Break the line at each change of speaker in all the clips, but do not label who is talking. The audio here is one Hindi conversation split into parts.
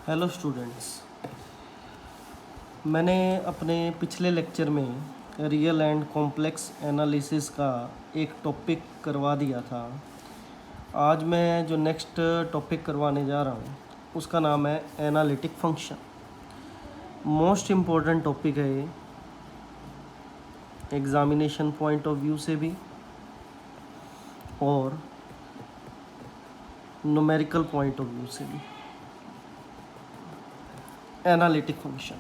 हेलो स्टूडेंट्स, मैंने अपने पिछले लेक्चर में रियल एंड कॉम्प्लेक्स एनालिसिस का एक टॉपिक करवा दिया था। आज मैं जो नेक्स्ट टॉपिक करवाने जा रहा हूँ उसका नाम है analytic function. Most important topic है ये, एग्ज़ामिनेशन पॉइंट ऑफ व्यू से भी और न्यूमेरिकल पॉइंट ऑफ व्यू से भी। एनालिटिक फंक्शन,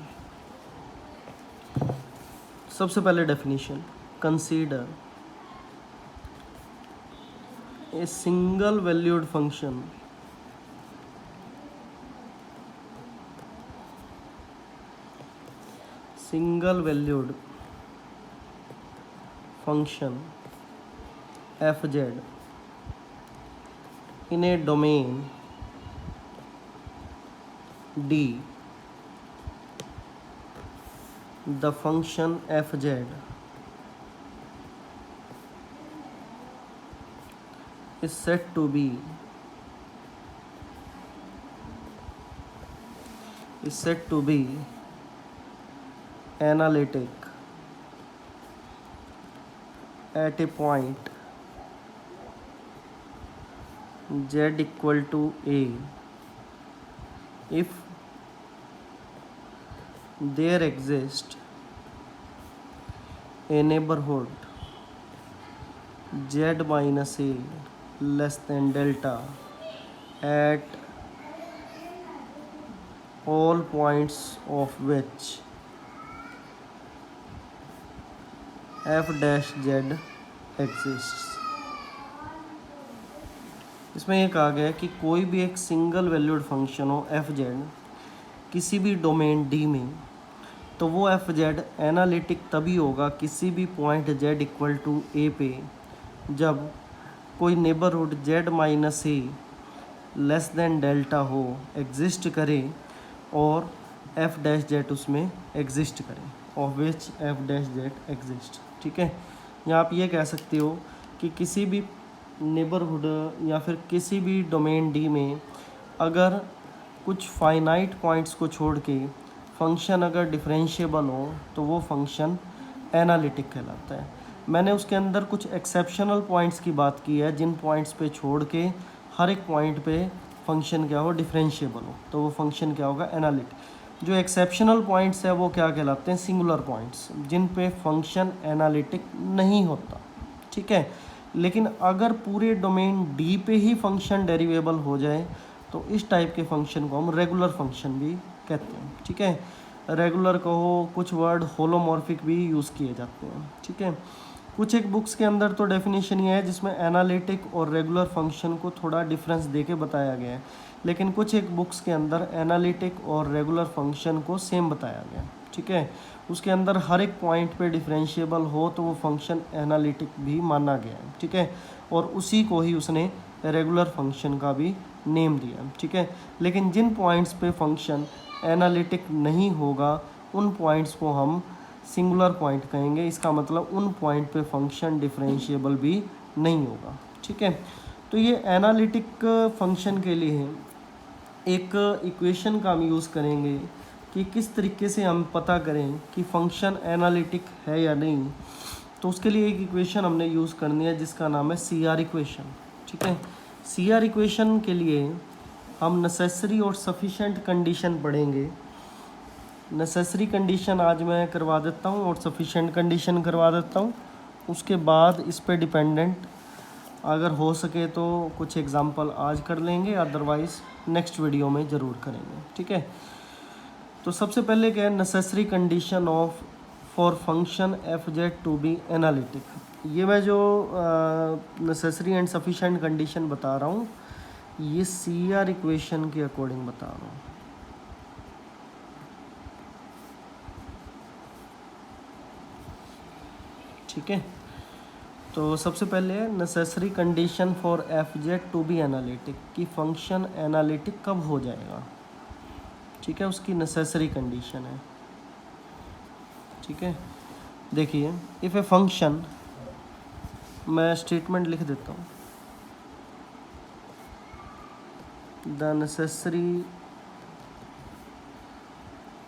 सबसे पहले definition, consider a single valued function f z in a domain D. The function f z is said to be analytic at a point z equal to a if there exists a neighborhood z minus a less than delta at all points of which f dash z exists। इसमें ये कहा गया है कि कोई भी एक सिंगल वैल्यूड फंक्शन हो एफ जेड किसी भी डोमेन डी में, तो वो एफ जेड एनालिटिक तभी होगा किसी भी पॉइंट जेड इक्वल टू ए पे जब कोई नेबरहुड जेड माइनस ए लेस देन डेल्टा हो, एग्जिस्ट करे और एफ डैश जेड उसमें एग्जिस्ट करे, of which F dash Z exist. ठीक है, या आप ये कह सकते हो कि किसी भी नेबरहुड या फिर किसी भी डोमेन डी में अगर कुछ फाइनाइट पॉइंट्स को छोड़ के फंक्शन अगर डिफरेंशिएबल हो तो वो फंक्शन एनालिटिक कहलाता है। मैंने उसके अंदर कुछ एक्सेप्शनल पॉइंट्स की बात की है, जिन पॉइंट्स पे छोड़ के हर एक पॉइंट पे फंक्शन क्या हो, डिफरेंशिएबल हो, तो वो फंक्शन क्या होगा, एनालिटिक। जो एक्सेप्शनल पॉइंट्स है वो क्या कहलाते हैं, सिंगुलर पॉइंट्स, जिन पे फंक्शन एनालिटिक नहीं होता। ठीक है, लेकिन अगर पूरे डोमेन डी पे ही फंक्शन डेरिवेबल हो जाए तो इस टाइप के फंक्शन को हम रेगुलर फंक्शन भी कहते हैं। ठीक है, रेगुलर कहो, कुछ वर्ड होलोमॉर्फिक भी यूज़ किए जाते हैं। ठीक है, कुछ एक बुक्स के अंदर तो डेफिनेशन ये है जिसमें एनालिटिक और रेगुलर फंक्शन को थोड़ा डिफरेंस देके बताया गया है, लेकिन कुछ एक बुक्स के अंदर एनालिटिक और रेगुलर फंक्शन को सेम बताया गया है। ठीक है, उसके अंदर हर एक पॉइंट पे डिफरेंशिएबल हो तो वो फंक्शन एनालिटिक भी माना गया है। ठीक है, और उसी को ही उसने रेगुलर फंक्शन का भी नेम दिया। ठीक है, लेकिन जिन पॉइंट्स पे फंक्शन एनालिटिक नहीं होगा उन पॉइंट्स को हम सिंगुलर पॉइंट कहेंगे। इसका मतलब उन पॉइंट पे फंक्शन डिफरेंशिएबल भी नहीं होगा। ठीक है, तो ये एनालिटिक फंक्शन के लिए एक इक्वेशन का हम यूज़ करेंगे कि किस तरीके से हम पता करें कि फंक्शन एनालिटिक है या नहीं। तो उसके लिए एक इक्वेशन हमने यूज़ करनी है जिसका नाम है CR इक्वेशन। ठीक है, CR इक्वेशन के लिए हम नेसेसरी और सफिशेंट कंडीशन पढ़ेंगे। नेसेसरी कंडीशन आज मैं करवा देता हूँ और सफिशेंट कंडीशन करवा देता हूँ। उसके बाद इस पे डिपेंडेंट अगर हो सके तो कुछ एग्जांपल आज कर लेंगे, अदरवाइज़ नेक्स्ट वीडियो में ज़रूर करेंगे। ठीक है, तो सबसे पहले क्या है, necessary condition of for function F Z to be analytic. ये मैं जो नेसेसरी एंड सफिशेंट कंडीशन बता रहा हूँ ये CR इक्वेशन के अकॉर्डिंग बता रहा हूँ। ठीक है, तो सबसे पहले है necessary condition for F Z to be analytic, कि फंक्शन एनालिटिक कब हो जाएगा। ठीक है, उसकी नेसेसरी कंडीशन है। ठीक है, देखिए, इफ़ ए फंक्शन, मैं स्टेटमेंट लिख देता हूँ, the necessary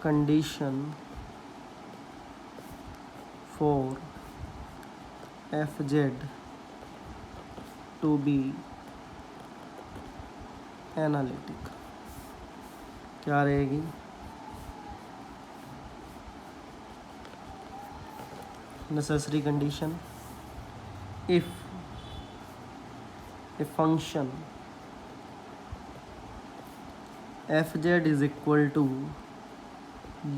condition for F Z to be analytic क्या रहेगी? Necessary condition, if a function F Z is equal to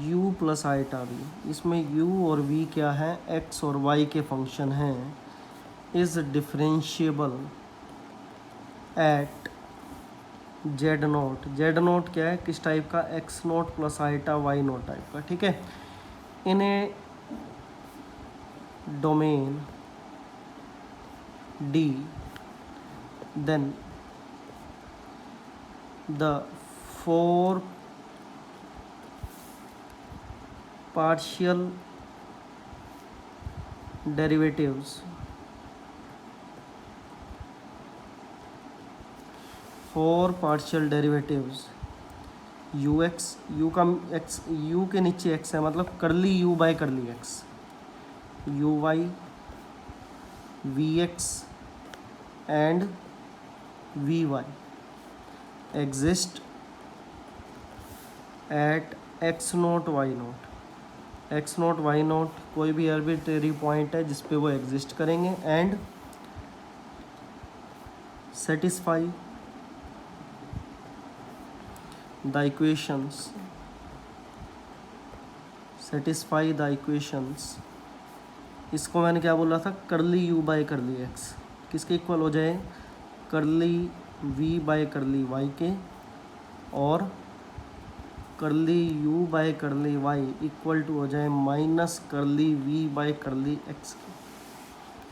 u plus iota v, इसमें u और v क्या है? x और y के फंक्शन हैं, is differentiable at Z naught. Z naught क्या है? किस टाइप का? x naught plus iota y naught type का, ठीक है। In a domain D, then the four partial derivatives ux, u का x, u के नीचे x है मतलब करली u by curly x, uy vx and vy exist at x note y note. x note y note कोई भी आर्बिट्रेरी पॉइंट है जिस पे वो एग्जिस्ट करेंगे एंड सेटिस्फाई द इक्वेशंस, इसको मैंने क्या बोला था? करली u बाय करली x किसके इक्वल हो जाए? करली v बाय करली y के, और curly u by curly y equal to हो जाए minus curly v by curly x के,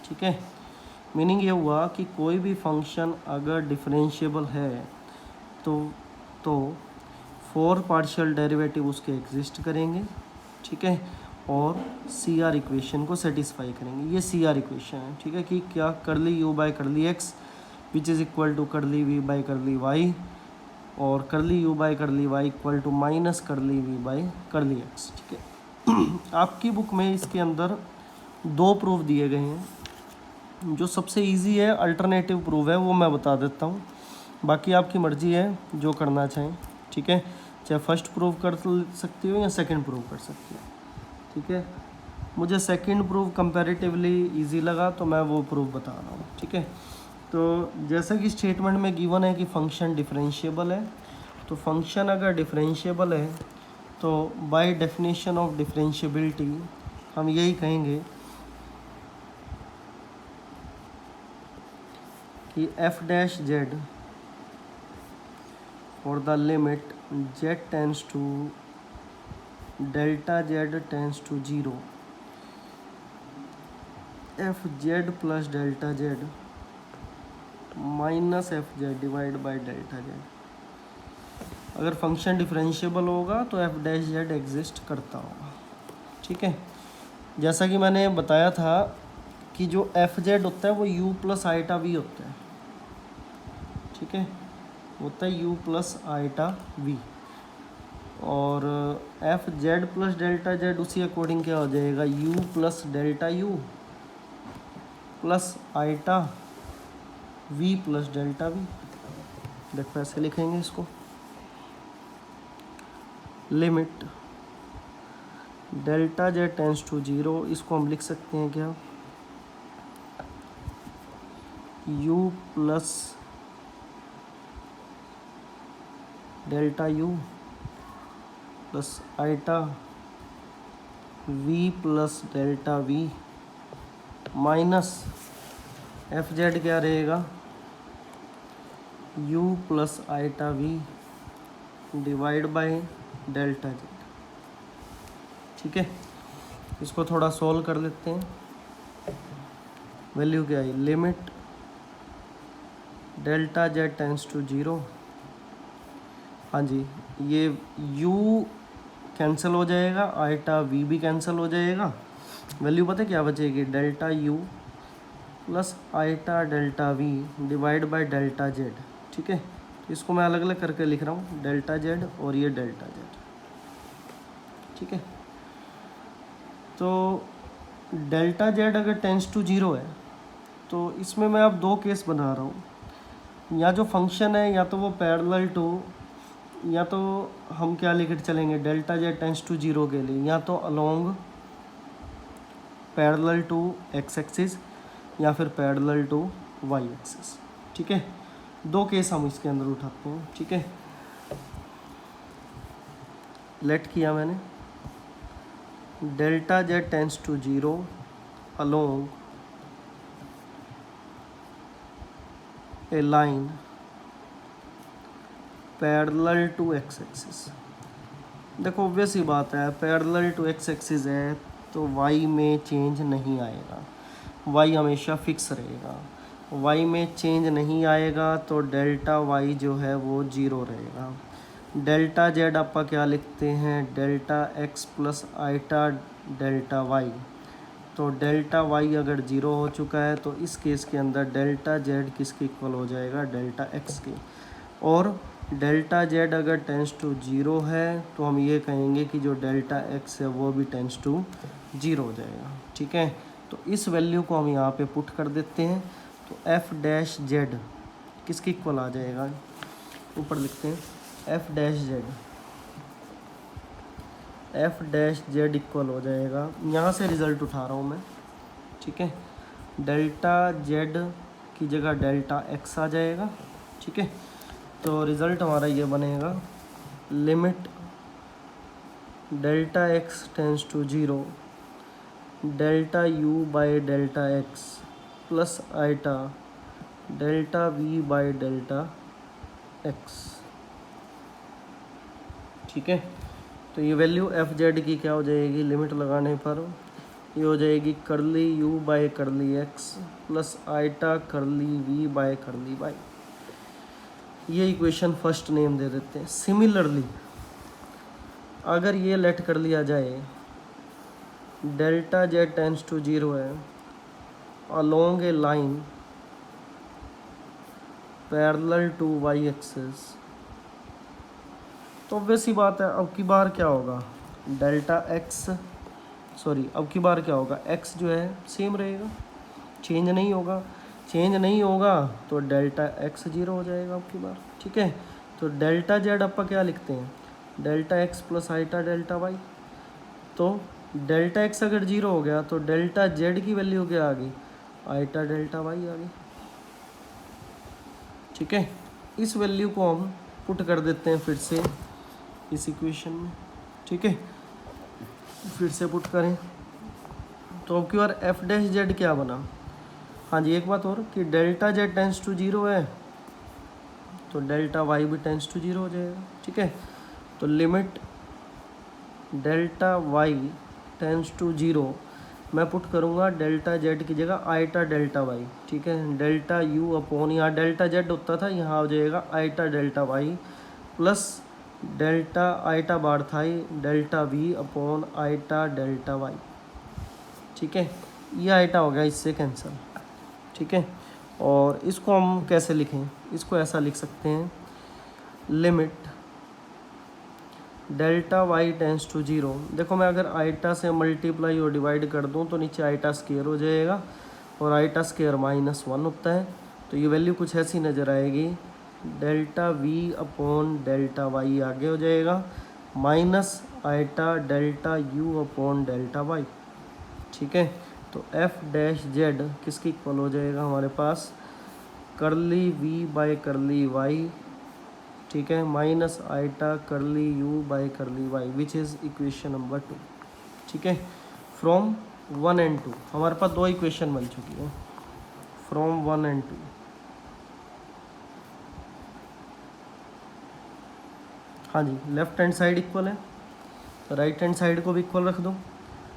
ठीक है। मीनिंग ये हुआ कि कोई भी फंक्शन अगर डिफरेंशिएबल है तो फोर पार्शियल डेरिवेटिव उसके एग्जिस्ट करेंगे, ठीक है, और सी आर इक्वेशन को सेटिस्फाई करेंगे। ये सी आर इक्वेशन है, ठीक है, कि क्या? Curly U by curly X which is equal to curly V by curly Y, और curly U by curly Y equal to minus curly V by curly X, ठीक है। आपकी बुक में इसके अंदर दो प्रूफ दिए गए हैं। जो सबसे इजी है अल्टरनेटिव प्रूफ है वो मैं बता देता हूँ, बाकी आपकी मर्जी है जो करना चाहें, ठीक है। चाहे फर्स्ट प्रूफ कर सकती हो या सेकंड प्रूफ कर सकती हो, ठीक है। मुझे सेकंड प्रूफ कंपैरेटिवली इजी लगा तो मैं वो प्रूफ बता रहा हूँ, ठीक है। तो जैसा कि स्टेटमेंट में गिवन है कि फंक्शन डिफरेंशिएबल है, तो फंक्शन अगर डिफरेंशिएबल है तो बाय डेफिनेशन ऑफ डिफरेंशिएबिलिटी हम यही कहेंगे कि F dash Z for the limit z tends to delta Z tends to 0, F Z plus delta Z minus F Z divide by delta Z. अगर फंक्शन डिफरेंशिएबल होगा तो एफ डैश जेड एग्जिस्ट करता होगा, ठीक है। जैसा कि मैंने बताया था कि जो एफ जेड होता है वो यू प्लस आइटा वी होता है, ठीक है, होता है यू प्लस आइटा वी, और F Z plus delta Z उसी अकॉर्डिंग क्या हो जाएगा? U plus delta U plus iota V plus delta V. देखो ऐसे लिखेंगे इसको, limit delta Z tends to 0, इसको हम लिख सकते हैं क्या? U plus delta U plus iota V plus delta V minus F Z क्या रहेगा? U plus iota V divide by delta Z, ठीक है। इसको थोड़ा सॉल्व कर लेते हैं। वैल्यू क्या आई? Limit delta Z tends to 0, हाँ जी, ये u कैंसिल हो जाएगा, आइटा v भी कैंसिल हो जाएगा, वैल्यू पता है क्या बचेगी? Delta u plus iota delta v divide by delta z, ठीक है। इसको मैं अलग अलग करके लिख रहा हूँ, डेल्टा z और ये डेल्टा z, ठीक है। तो डेल्टा जेड अगर टेंस टू ज़ीरो है तो इसमें मैं अब दो केस बना रहा हूँ, या जो फंक्शन है या तो वो पैरेलल टू, या तो हम क्या लेकर चलेंगे delta Z tends to zero के लिए, या तो along parallel to X axis या फिर पैरेलल टू वाई एक्सिस। ठीक है, दो केस हम इसके अंदर उठाते हैं। ठीक है, लेट किया मैंने, delta Z tends to zero along a line parallel to X axis. देखो ऑब्वियस ही बात है, पैरेलल टू एक्स एक्सिस है तो वाई में चेंज नहीं आएगा, वाई हमेशा फिक्स रहेगा। वाई में चेंज नहीं आएगा तो डेल्टा वाई जो है वो ज़ीरो रहेगा। डेल्टा जेड आपका क्या लिखते हैं, delta X plus iota delta Y. तो डेल्टा वाई अगर ज़ीरो हो चुका है तो इस केस के अंदर डेल्टा जेड किसके इक्वल हो जाएगा, डेल्टा एक्स के। और डेल्टा जेड अगर टेंस टू ज़ीरो है तो हम ये कहेंगे कि जो डेल्टा एक्स है वो भी टेंस टू ज़ीरो हो जाएगा। ठीक है, तो इस वैल्यू को हम यहाँ पे पुट कर देते हैं। तो एफ डैश जेड किसके इक्वल आ जाएगा, ऊपर लिखते हैं F dash Z, F dash Z equal हो जाएगा, यहाँ से रिज़ल्ट उठा रहा हूँ मैं। ठीक है, डेल्टा जेड की जगह डेल्टा एक्स आ जाएगा। ठीक है, तो रिज़ल्ट हमारा ये बनेगा, limit delta X tends to zero delta U by delta X plus iota delta V by delta X. ठीक है, तो ये वैल्यू एफ जेड की क्या हो जाएगी, लिमिट लगाने पर ये हो जाएगी curly U by curly X plus iota curly V by curly Y. ये इक्वेशन फर्स्ट नेम दे देते हैं। सिमिलरली अगर ये लेट कर लिया जाए delta Z tends to zero है along a line parallel to Y axis, तो ऑब्वियस बात है अब की बार क्या होगा, डेल्टा एक्स अब की बार क्या होगा, एक्स जो है सेम रहेगा, चेंज नहीं होगा। चेंज नहीं होगा तो डेल्टा एक्स ज़ीरो हो जाएगा अब की बार। ठीक है, तो डेल्टा जेड आपका क्या लिखते हैं, delta X plus iota delta Y. तो डेल्टा एक्स अगर ज़ीरो हो गया तो डेल्टा जेड की वैल्यू क्या आ गई, आइटा डेल्टा वाई आ गई। ठीक है, इस वैल्यू को हम पुट कर देते हैं फिर से इस इक्वेशन में। ठीक है, फिर से पुट करें तो अब की बार एफ डैश जेड क्या बना, हाँ जी एक बात और कि delta Z tends to zero है तो डेल्टा वाई भी टेंस टू ज़ीरो हो जाएगा। ठीक है, तो limit delta Y tends to zero मैं पुट करूँगा डेल्टा जेड की जगह आइटा डेल्टा वाई। ठीक है, डेल्टा यू अपॉन, यहाँ डेल्टा जेड होता था, यहाँ हो जाएगा iota delta Y plus delta iota bar था delta V upon iota delta Y. ठीक है, ये आइटा हो गया इससे कैंसिल। ठीक है, और इसको हम कैसे लिखें, इसको ऐसा लिख सकते हैं, limit delta Y tends to zero. देखो मैं अगर आइटा से मल्टीप्लाई और डिवाइड कर दूं तो नीचे आइटा स्क्वायर हो जाएगा और आइटा स्क्वायर -1 होता है, तो ये वैल्यू कुछ ऐसी नज़र आएगी, delta V upon delta Y आगे हो जाएगा minus iota delta U upon delta Y. ठीक है, तो एफ डैश जेड किसकी इक्वल हो जाएगा हमारे पास, करली वी बाय करली वाई। ठीक है, minus iota curly U by curly Y which is equation number 2। ठीक है, फ्रॉम 1 and 2 हमारे पास दो इक्वेशन बन चुकी है, फ्रॉम 1 and 2। हाँ जी, लेफ्ट हैंड साइड इक्वल है, राइट हैंड साइड को भी इक्वल रख दो,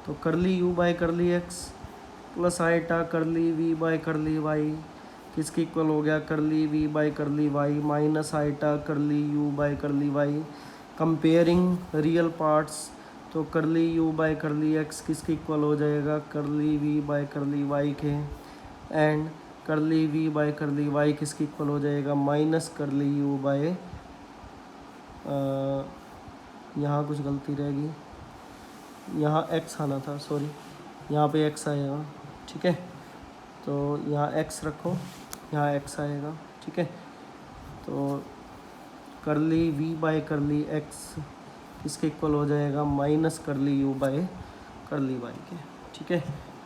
तो curly U by curly X plus iota curly V by curly Y किसके इक्वल हो गया, curly V by curly Y minus iota curly U by curly Y. Comparing real parts, तो curly U by curly X किसके इक्वल हो जाएगा, curly V by curly Y के, and curly V by curly Y किसके इक्वल हो जाएगा, माइनस करली यू बाय, यहाँ कुछ गलती रहेगी, यहाँ x आना था, सॉरी, यहाँ पे x आएगा, ठीक है। तो यहाँ x रखो, यहाँ x आएगा, ठीक है। तो करली v बाय करली x इसके इक्वल हो जाएगा माइनस करली u बाय करली y के, ठीक है।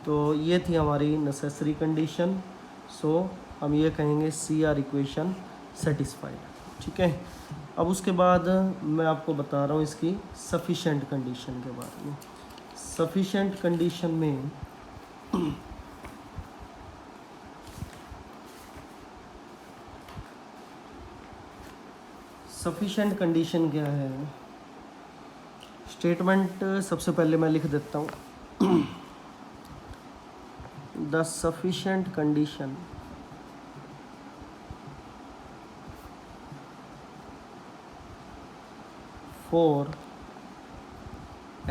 तो ये थी हमारी नेसेसरी कंडीशन। सो हम ये कहेंगे CR इक्वेशन सेटिस्फाइड, ठीक है। अब उसके बाद मैं आपको बता रहा हूँ इसकी सफिशेंट कंडीशन के बारे में। सफिशेंट कंडीशन में सफिशेंट कंडीशन क्या है, स्टेटमेंट सबसे पहले मैं लिख देता हूँ। The sufficient condition for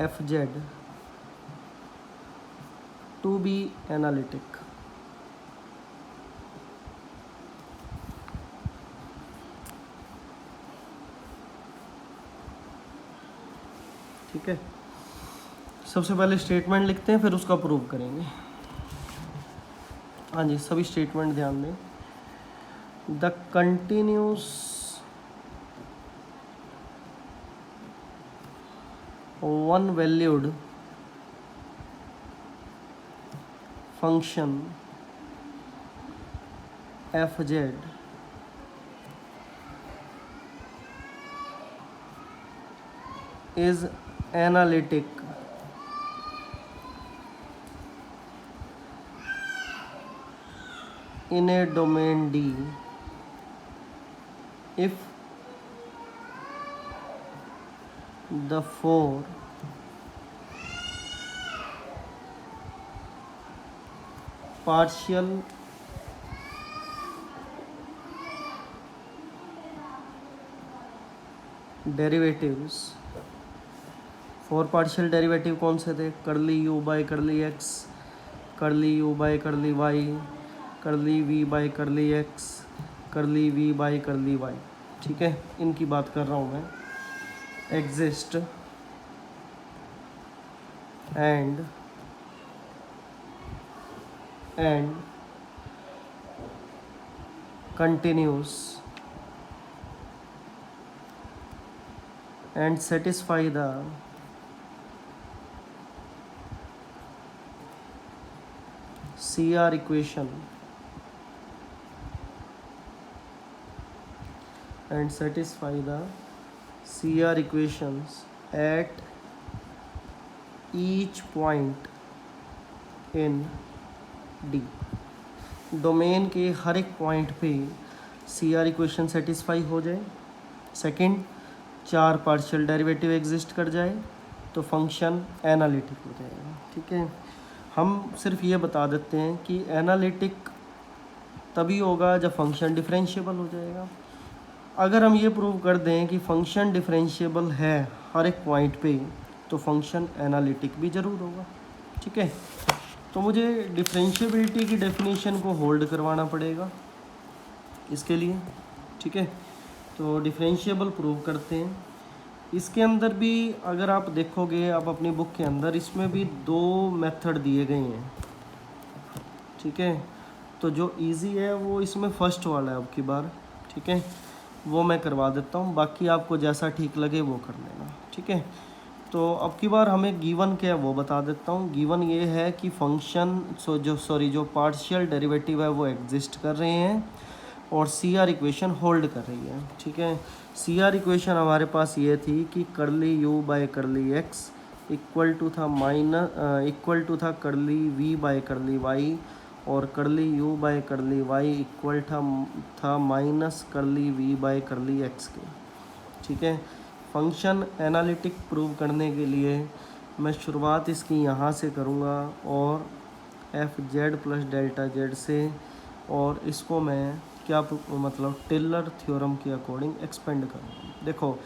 FZ to be analytic. ठीक है, सबसे पहले स्टेटमेंट लिखते हैं, फिर उसका प्रूव करेंगे। हाँ जी, सभी स्टेटमेंट ध्यान दें। The continuous one valued function FZ is analytic in a domain D if the four partial derivatives, four partial derivative कौन से थे, करली u बाई करली x, करली u बाई करली y, करली v बाई करली x, करली v बाई करली y, ठीक है। इनकी बात कर रहा हूँ मैं। Exist and continuous and satisfy the CR equation and satisfy the CR equations at each point in D। Domain के हर एक पॉइंट पे CR इक्वेशन सेटिस्फाई हो जाए। सेकंड, चार पार्शियल डेरिवेटिव एग्जिस्ट कर जाए तो फंक्शन एनालिटिक हो जाएगा, ठीक है। हम सिर्फ ये बता देते हैं कि एनालिटिक तभी होगा जब फंक्शन डिफरेंशिएबल हो जाएगा। अगर हम ये प्रूव कर दें कि फंक्शन डिफरेंशिएबल है हर एक पॉइंट पे, तो फंक्शन एनालिटिक भी ज़रूर होगा, ठीक है। तो मुझे डिफरेंशिएबिलिटी की डेफिनेशन को होल्ड करवाना पड़ेगा इसके लिए, ठीक है। तो डिफरेंशिएबल प्रूव करते हैं। इसके अंदर भी अगर आप देखोगे, आप अपनी बुक के अंदर, इसमें भी दो मेथड दिए गए हैं, ठीक है। तो जो इजी है वो इसमें फर्स्ट वाला है अब की बार, ठीक है, वो मैं करवा देता हूँ। बाकी आपको जैसा ठीक लगे वो कर लेना, ठीक है। तो अब की बार हमें गिवन क्या है वो बता देता हूँ। गिवन ये है कि फंक्शन जो पार्शियल डेरिवेटिव है वो एग्जिस्ट कर रहे हैं और CR इक्वेशन होल्ड कर रही है, ठीक है। CR इक्वेशन हमारे पास ये थी कि curly u by curly x equal to था curly v by curly y, और curly u by curly y equal था minus curly v by curly x के, ठीक है। फंक्शन एनालिटिक प्रूव करने के लिए मैं शुरुआत इसकी यहाँ से करूँगा और FZ प्लस डेल्टा Z से, और इसको मैं क्या मतलब टेलर थ्योरम के अकॉर्डिंग एक्सपेंड करूँगा। देखो,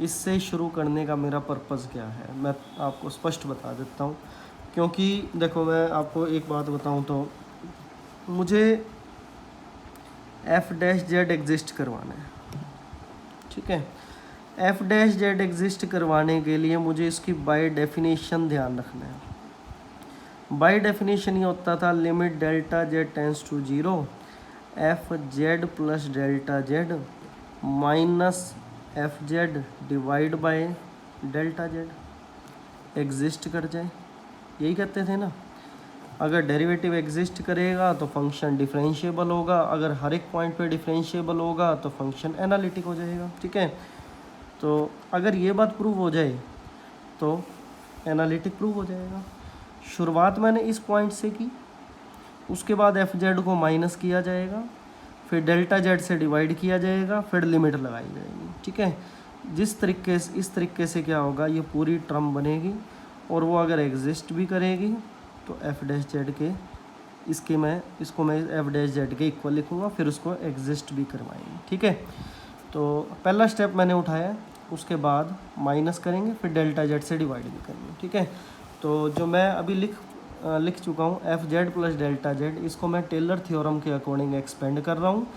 इससे शुरू करने का मेरा पर्पज़ क्या है मैं आपको स्पष्ट बता देता हूँ। क्योंकि देखो, मैं आपको एक बात बताऊँ तो मुझे f डैश z एग्जिस्ट करवाना है, ठीक है। एफ डैश जेड एग्जिस्ट करवाने के लिए मुझे इसकी बाय डेफिनेशन ध्यान रखना है। बाय डेफिनेशन ये होता था limit delta Z tends to 0 F Z plus delta Z minus F Z divide by delta Z exist कर जाए, यही कहते थे ना। अगर डेरिवेटिव एग्जिस्ट करेगा तो फंक्शन डिफरेंशिएबल होगा, अगर हर एक पॉइंट पे डिफरेंशिएबल होगा तो फंक्शन एनालिटिक हो जाएगा। ठीक है, तो अगर ये बात प्रूव हो जाए तो एनालिटिक प्रूव हो जाएगा। शुरुआत मैंने इस पॉइंट से की, उसके बाद एफ जेड को माइनस किया जाएगा, फिर डेल्टा जेड से डिवाइड किया जाएगा, फिर लिमिट लगाई जाएगी। ठीक है, इस तरीके से क्या होगा, ये पूरी टर्म बनेगी और वो अगर एग्जिस्ट भी करेगी तो एफ डैश जेड के इसको मैं एफ डैश जेड के इक्वल लिखूँगा, फिर उसको एग्जिस्ट भी करवाएंगे। ठीक है, तो पहला स्टेप मैंने उठाया, उसके बाद माइनस करेंगे, फिर डेल्टा जेड से डिवाइड भी करेंगे। ठीक है, तो जो मैं अभी लिख चुका हूँ F Z plus delta Z, इसको मैं टेलर थ्योरम के अकॉर्डिंग एक्सपेंड कर रहा हूँ।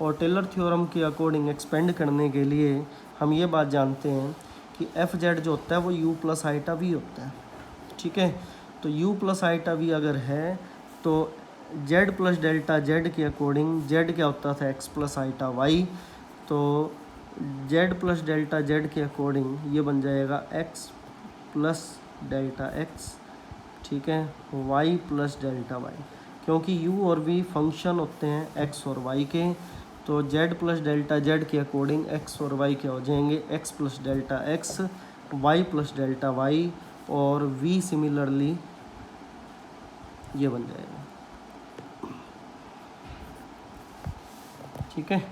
और टेलर थ्योरम के अकॉर्डिंग एक्सपेंड करने के लिए हम ये बात जानते हैं कि एफ जेड जो होता है वो यू प्लस आइटा वी होता है। ठीक है, तो u प्लस आइटा वी अगर है तो z प्लस डेल्टा जेड के अकॉर्डिंग z क्या होता था x प्लस आइटा y, तो z प्लस डेल्टा जेड के अकॉर्डिंग ये बन जाएगा x प्लस डेल्टा x। ठीक है, y प्लस डेल्टा y, क्योंकि u और v फंक्शन होते हैं x और y के, तो z प्लस डेल्टा जेड के अकॉर्डिंग x और y क्या हो जाएंगे, x plus delta x, y plus delta y, और v सिमिलरली ये बन जाएगा। ठीक है,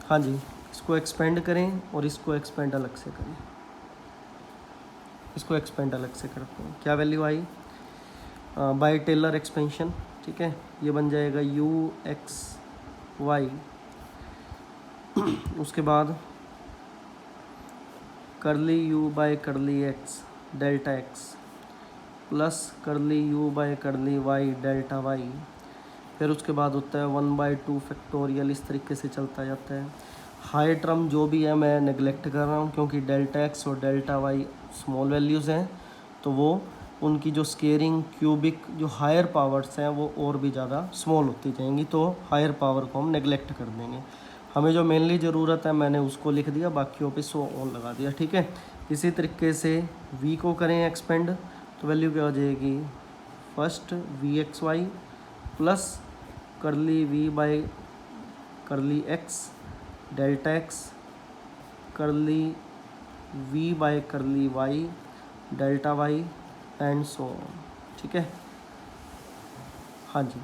हाँ जी, इसको एक्सपेंड करें और इसको एक्सपेंड अलग से करें, इसको एक्सपेंड अलग से करते हैं। क्या वैल्यू आई, बाय टेलर एक्सपेंशन। ठीक है, ये बन जाएगा u x y, उसके बाद करली u by curly x delta x plus curly u by curly y delta y, फिर उसके बाद होता है 1/2 फैक्टोरियल, इस तरीके से चलता जाता है। हाई टर्म जो भी है मैं नेगलेक्ट कर रहा हूँ, क्योंकि डेल्टा x और डेल्टा y स्मॉल वैल्यूज़ हैं, तो वो उनकी जो स्केयरिंग क्यूबिक जो हायर पावर्स हैं वो और भी ज़्यादा स्मॉल होती जाएंगी, तो हायर पावर को हम नेगलेक्ट कर देंगे। हमें जो मेनली ज़रूरत है मैंने उसको लिख दिया, बाकियों पे सो ऑन लगा दिया। ठीक है, इसी तरीके से v को करें एक्सपेंड, तो वैल्यू क्या हो जाएगी, first V X Y plus curly v by curly x delta x curly v by curly y delta y and so on. ठीक है, हाँ जी,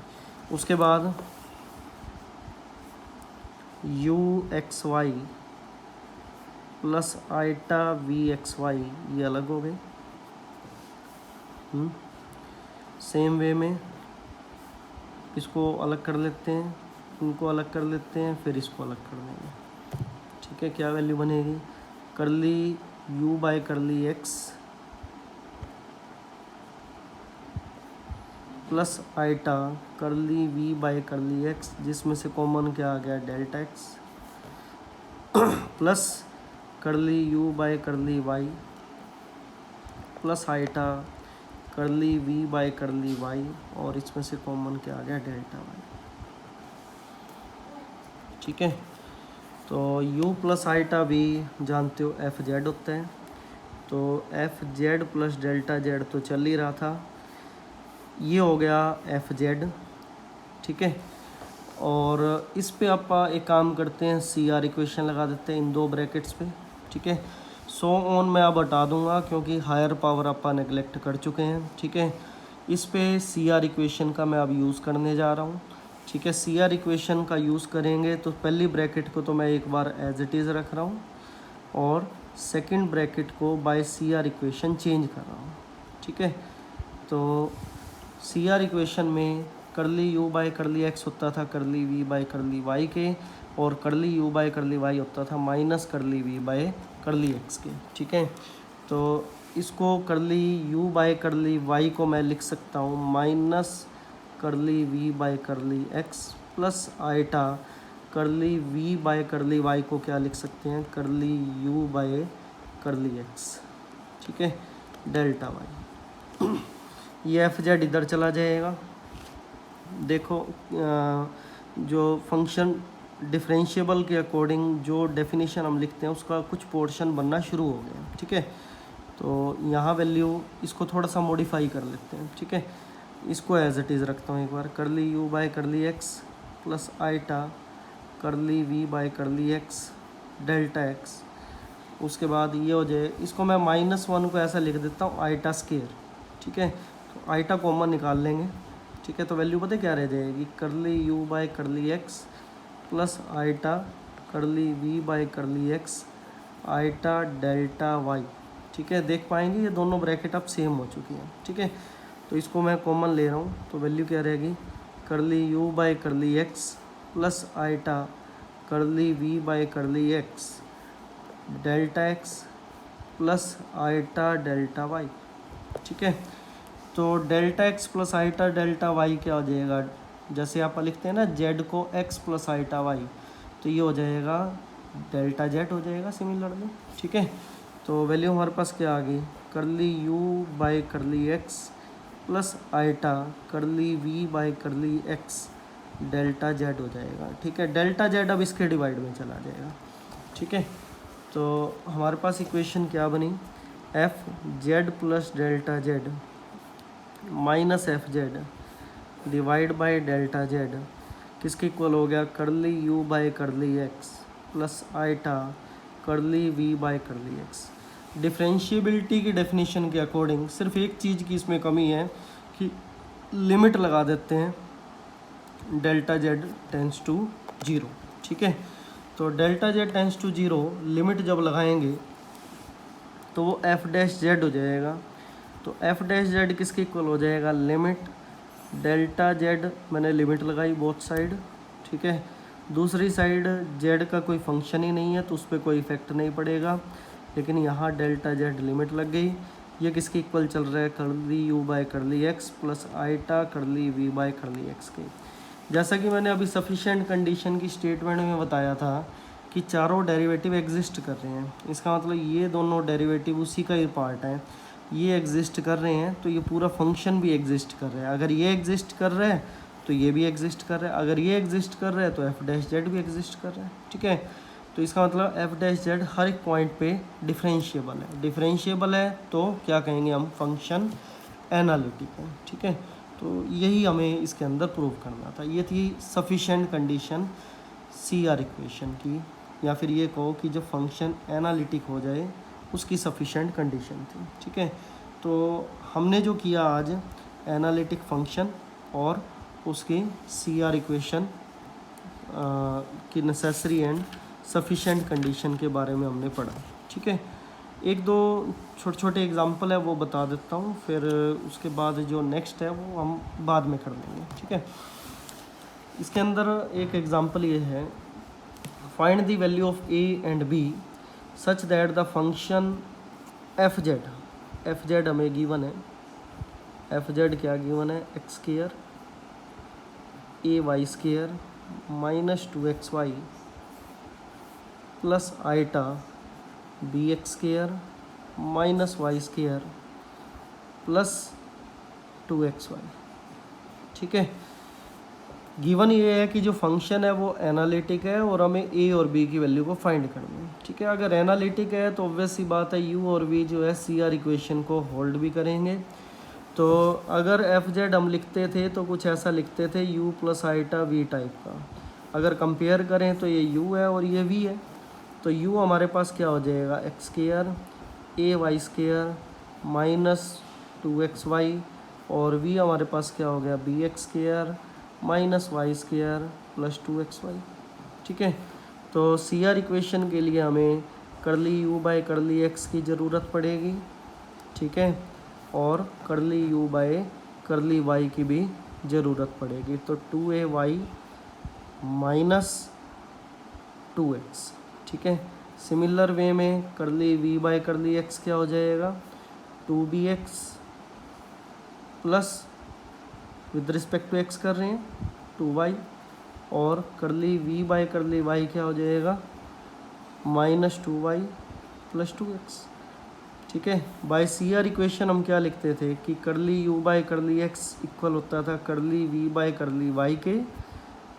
उसके बाद u X Y plus iota v X Y, ये अलग हो गए। सेम वे में इसको अलग कर लेते हैं, इनको अलग कर लेते हैं, फिर इसको अलग कर देंगे। ठीक है, क्या वैल्यू बनेगी, curly u by curly x plus iota curly v by curly x, जिसमें से कॉमन क्या आ गया, delta x plus curly u by curly y plus iota curly v by curly y, और इसमें से कॉमन क्या आ गया, डेल्टा y। ठीक है, तो u प्लस आइटा v जानते हो एफ जेड होता है, तो F Z plus delta Z तो चल ही रहा था, ये हो गया एफ जेड। ठीक है, और इस पे आप एक काम करते हैं, सी आर इक्वेशन लगा देते हैं इन दो ब्रैकेट्स पे। ठीक है, सो ऑन मैं अब हटा दूंगा क्योंकि हायर पावर आप नेगलेक्ट कर चुके हैं। ठीक है, इस पे सी आर इक्वेशन का मैं अब यूज़ करने जा रहा हूँ। ठीक है, सी आर इक्वेशन का यूज़ करेंगे तो पहली ब्रैकेट को तो मैं एक बार एज इट इज़ रख रहा हूँ और सेकंड ब्रैकेट को by C R equation change कर रहा हूँ। ठीक है, तो सी आर इक्वेशन में करली u बाय करली x होता था curly v by curly y के, और curly u by curly y होता था minus curly v by curly x के। ठीक है, तो इसको करली u बाय करली y को मैं लिख सकता हूँ minus curly v by curly x plus iota curly V by curly Y को क्या लिख सकते हैं, करली यू बाय करली एक्स, ठीक है, डेल्टा वाई। ये एफ जेड इधर चला जाएगा। देखो जो फंक्शन डिफरेंशिएबल के अकॉर्डिंग जो डेफिनेशन हम लिखते हैं उसका कुछ पोर्शन बनना शुरू हो गया, ठीक है। तो यहाँ वैल्यू इसको थोड़ा सा मॉडिफाई कर लेते हैं, ठीक है। इसको एज इट इज़ रखता हूँ एक बार, curly U by curly X plus iota curly V by curly X delta X. उसके बाद ये हो जाए, इसको मैं -1 को ऐसा लिख देता हूँ आईटा स्केयर, ठीक है। तो आईटा कॉमन निकाल लेंगे, ठीक है। तो वैल्यू पता क्या रह जाएगी, curly U by curly X plus iota curly V by curly X iota delta Y, ठीक है। देख पाएंगे ये दोनों ब्रैकेट अब सेम हो चुकी हैं, ठीक है। तो इसको मैं कॉमन ले रहा हूँ, तो वैल्यू क्या रहेगी, curly U by curly X plus iota curly V by curly X delta X plus iota delta Y, ठीक है। तो delta X plus iota delta Y क्या हो जाएगा, जैसे आप लिखते हैं ना जेड को एक्स प्लस आईटा वाई, तो ये हो जाएगा डेल्टा जेड हो जाएगा सिमिलरली, ठीक है। तो वैल्यू हमारे पास क्या आ गई, curly U by curly X plus iota curly V by curly X delta Z हो जाएगा, ठीक है। डेल्टा जेड अब इसके डिवाइड में चला जाएगा, ठीक है। तो हमारे पास इक्वेशन क्या बनी, F Z plus delta Z minus F Z divide by delta Z किसके इक्वल हो गया, curly U by curly X plus iota curly V by curly X. Differentiability की डेफिनेशन के अकॉर्डिंग सिर्फ एक चीज़ की इसमें कमी है कि लिमिट लगा देते हैं डेल्टा जेड टेंस टू 0, ठीक है। तो delta Z tends to 0 limit जब लगाएंगे तो वो एफ डैश जेड हो जाएगा। तो एफ डैश जेड किसके इक्वल हो जाएगा, लिमिट डेल्टा जेड, मैंने लिमिट लगाई बोथ साइड, ठीक है। दूसरी साइड जेड का कोई फंक्शन ही नहीं है तो उस पर कोई इफेक्ट नहीं पड़ेगा, लेकिन यहाँ डेल्टा जेड लिमिट लग गई। ये किसके इक्वल चल रहा है, curly U by curly X plus iota curly V by curly x के। जैसा कि मैंने अभी सफिशिएंट कंडीशन की स्टेटमेंट में बताया था कि चारों डेरिवेटिव एग्जिस्ट कर रहे हैं, इसका मतलब ये दोनों डेरिवेटिव उसी का ही पार्ट है, ये एग्जिस्ट कर रहे हैं तो ये पूरा फंक्शन भी एग्जिस्ट कर रहा है। अगर ये एग्जिस्ट कर रहा है तो ये भी एग्जिस्ट कर रहा है, अगर ये एग्जिस्ट कर रहा है तो एफ डैश जेड भी एग्जिस्ट कर रहा है, ठीक है। तो इसका मतलब एफ डैश जेड हर एक पॉइंट पे डिफरेंशिएबल है। डिफरेंशिएबल है तो क्या कहेंगे हम, फंक्शन एनालिटिक है, ठीक है। तो यही हमें इसके अंदर प्रूव करना था। ये थी sufficient condition C R equation की, या फिर ये कहो कि जब फंक्शन एनालिटिक हो जाए उसकी सफिशिएंट कंडीशन थी, ठीक है। तो हमने जो किया आज एनालिटिक फंक्शन और उसकी सी आर इक्वेशन की नेसेसरी एंड सफिशिएंट कंडीशन के बारे में हमने पढ़ा, ठीक है। एक दो छोटे छोटे एग्जांपल है वो बता देता हूँ, फिर उसके बाद जो नेक्स्ट है वो हम बाद में कर लेंगे, ठीक है। इसके अंदर एक एग्जांपल ये है, find the value of A and B such that the function F Z हमें गिवन है। एफ जेड क्या गिवन है, X square A Y square minus 2xy plus iota B X square minus Y square plus 2xy, ठीक है। गिवन ये है कि जो फंक्शन है वो एनालिटिक है और हमें ए और बी की वैल्यू को फाइंड करना है, ठीक है। अगर एनालिटिक है तो ऑब्वियस सी बात है यू और वी जो है सी आर इक्वेशन को होल्ड भी करेंगे। तो अगर एफ जेड हम लिखते थे तो कुछ ऐसा लिखते थे U plus iota V type का। अगर कंपेयर करें तो ये यू है और ये वी है, तो यू हमारे पास क्या हो जाएगा, X square A Y square minus 2xy, और वी हमारे पास क्या हो गया, B X square minus Y square plus 2xy, ठीक है। तो सी आर इक्वेशन के लिए हमें करली यू बाय करली एक्स की ज़रूरत पड़ेगी, ठीक है, और curly U by curly Y की भी ज़रूरत पड़ेगी। तो 2ay माइनस 2x, ठीक है। सिमिलर वे में करली वी बाय करली एक्स क्या हो जाएगा, 2bx plus with respect to X कर रहे हैं 2y और करली वी बाय करली वाई क्या हो जाएगा, -2y + 2x। ठीक है, बाय सी आर इक्वेशन हम क्या लिखते थे कि curly u by curly x equal होता था curly v by curly y के,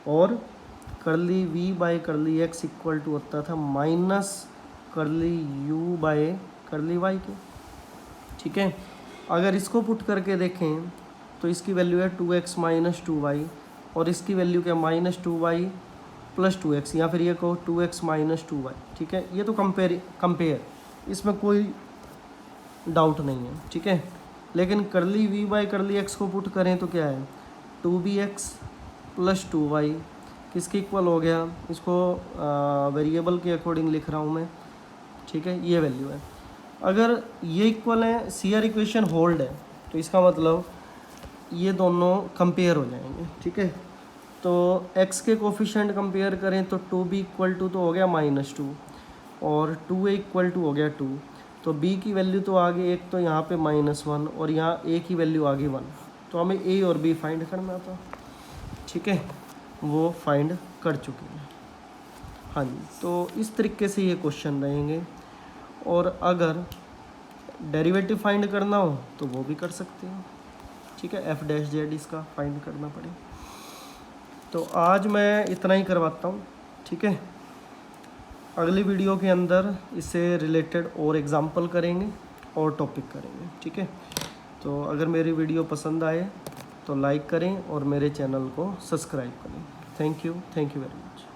और curly v by curly x equal to होता था माइनस करली u बाय करली y के। ठीक है, अगर इसको पुट करके देखें तो इसकी वैल्यू है 2x - 2y और इसकी वैल्यू क्या, -2y + 2x, या फिर ये कहो 2x - 2y। ठीक है, ये तो कंपेयर, इसमें कोई डाउट नहीं है। ठीक है, लेकिन करली वी बाय करली एक्स को पुट करें तो क्या है, 2bx + 2y किसके इक्वल हो गया, इसको वेरिएबल के अकॉर्डिंग लिख रहा हूँ मैं। ठीक है, ये वैल्यू है। अगर ये इक्वल है, सी आर इक्वेशन होल्ड है, तो इसका मतलब ये दोनों कंपेयर हो जाएंगे। ठीक है, तो x के कोफिशिएंट कंपेयर करें तो 2b = तो हो गया -2 और 2a = हो गया 2, तो b की वैल्यू तो आ गई, एक तो यहाँ पे -1 और यहाँ a की वैल्यू आ गई 1, तो हमें a और b फाइंड करना था। ठीक है, वो फाइंड कर चुके हैं। हाँ जी, तो इस तरीके से ये क्वेश्चन रहेंगे, और अगर डेरिवेटिव फाइंड करना हो तो वो भी कर सकते हो। ठीक है, f' इसका फाइंड करना पड़े। तो आज मैं इतना ही करवाता हूँ। ठीक है, अगली वीडियो के अंदर इससे रिलेटेड और एग्जाम्पल करेंगे और टॉपिक करेंगे। ठीक है, तो अगर मेरी वीडियो पसंद आए तो लाइक करें और मेरे चैनल को सब्सक्राइब करें। Thank you very much.